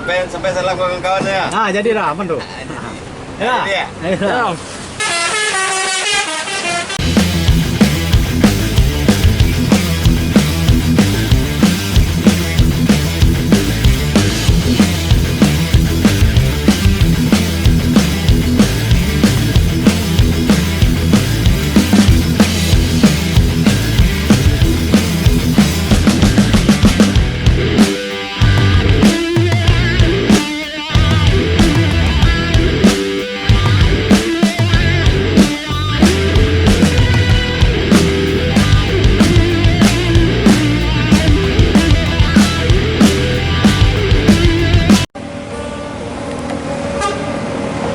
sampai salah kawan-kawan ya. Nah, jadi dah, apa tuh? Ya. Jadi ya? Ya.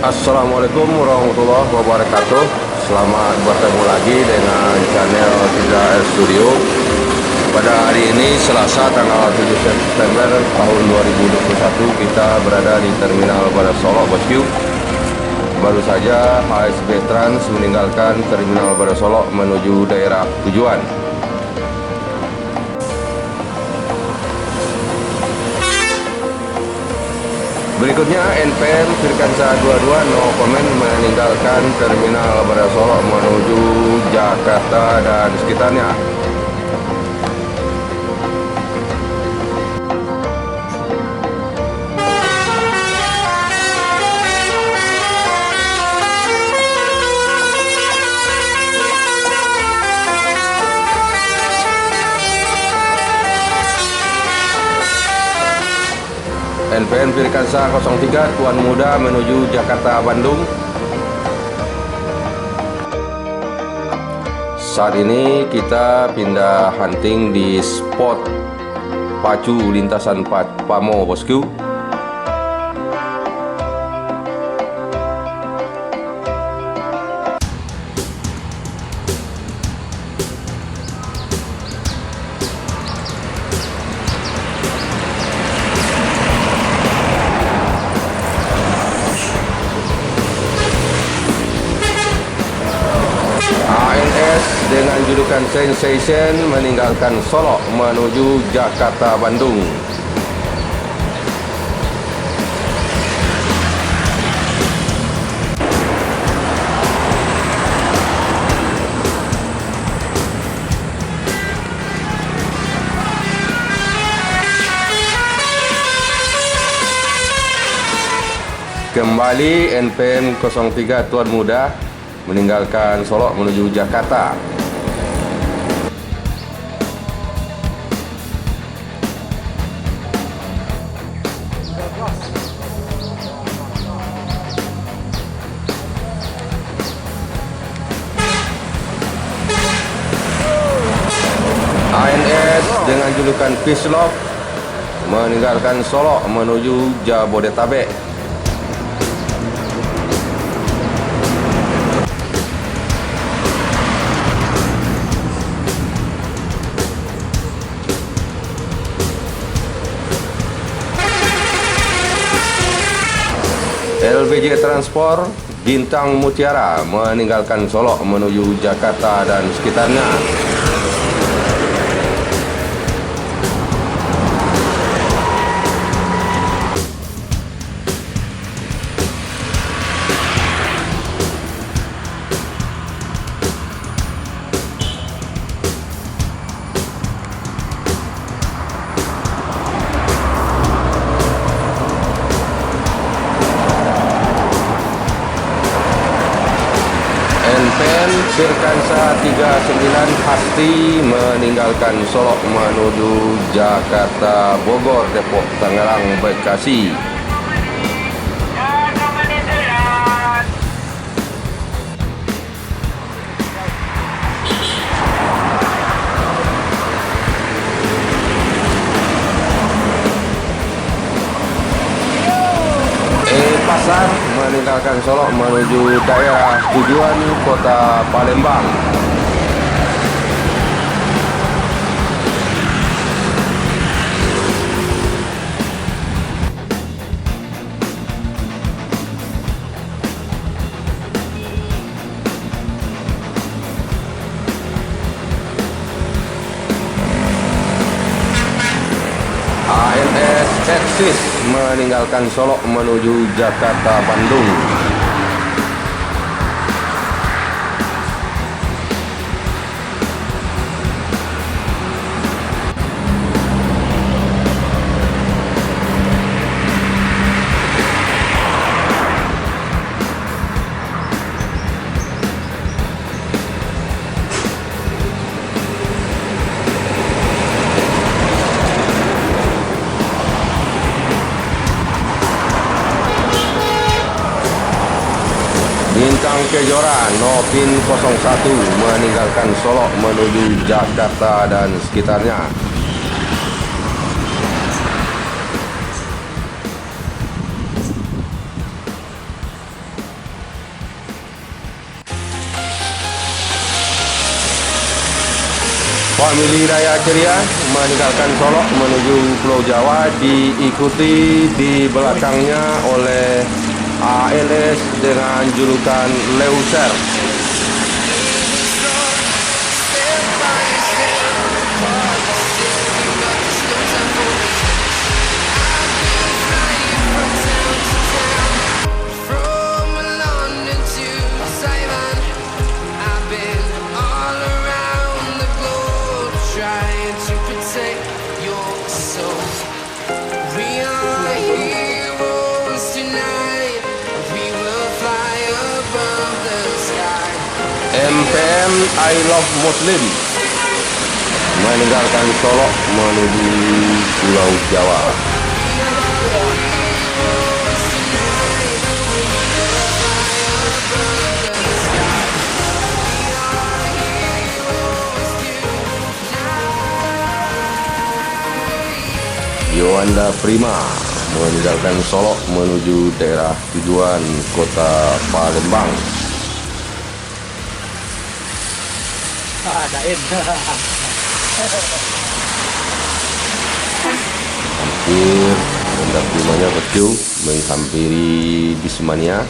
Assalamualaikum warahmatullahi wabarakatuh. Selamat bertemu lagi dengan channel Tiga Studio. Pada hari ini Selasa tanggal 7 September tahun 2021, kita berada di Terminal Bandar Solok, Bosku. Baru saja HSB Trans meninggalkan Terminal Bandar Solok menuju daerah tujuan. Berikutnya NPM Firkansa 22 no comment meninggalkan Terminal Bandar Solok menuju Jakarta dan sekitarnya. NPM Firkansa 03 Tuan Muda menuju Jakarta Bandung. Saat ini kita pindah hunting di spot pacu lintasan Pamo, bosku. Dengan julukan Sensation meninggalkan Solok menuju Jakarta Bandung. Kembali NPM 03 Tuan Muda meninggalkan Solok menuju Jakarta. ANS dengan julukan Peace Love meninggalkan Solok menuju Jabodetabek. LBJ Transport Bintang Mutiara meninggalkan Solok menuju Jakarta dan sekitarnya. NPM Firkansa 39 Hasti meninggalkan Solok menuju Jakarta, Bogor, Depok, Tangerang, Bekasi. Pasar meninggalkan Solok menuju daerah tujuan kota Palembang. ANS Texas meninggalkan Solo menuju Jakarta Bandung. Bintang Kejora Novin 01 meninggalkan Solo menuju Jakarta dan sekitarnya. Famili Raya Ceria meninggalkan Solo menuju Pulau Jawa, diikuti di belakangnya oleh ALS dengan julukan Leuser. MPM I Love Muslim meninggalkan Solo menuju Pulau Jawa. Yowanda Prima meninggalkan Solo menuju daerah tujuan Kota Palembang. Hampir Yowanda Primanya kecil menghampiri Bismania.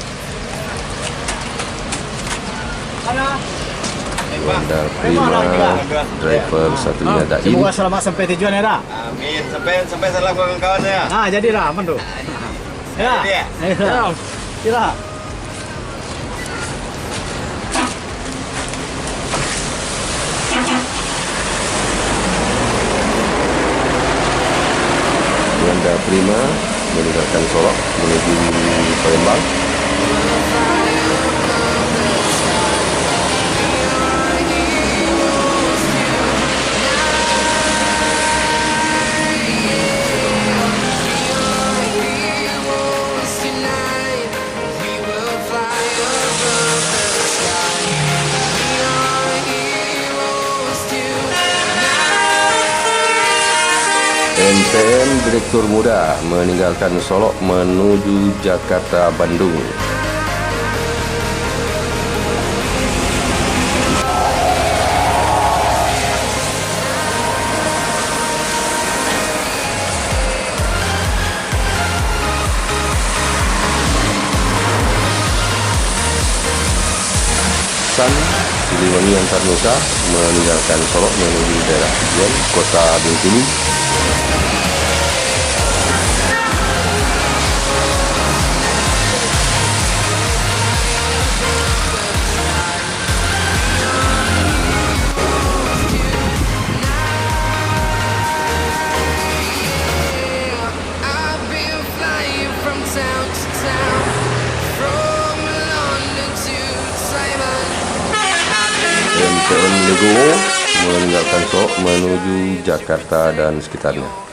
Yowanda Prima driver satunya Dain. Semoga selamat sampai tujuan ya, Ra. Amin. Sampai salam kawan-kawan ya. Nah, jadi Ra, aman tuh. Ya. Jadi ya? Ya. Kira. Yowanda Prima meninggalkan Solo menuju Palembang. NPM Direktur Muda meninggalkan Solo menuju Jakarta Bandung. San Siliwangi Antarnusa meninggalkan Solo menuju daerah tujuan Kota Bengkulu. MPM Legowo meninggalkan Solo menuju Jakarta dan sekitarnya.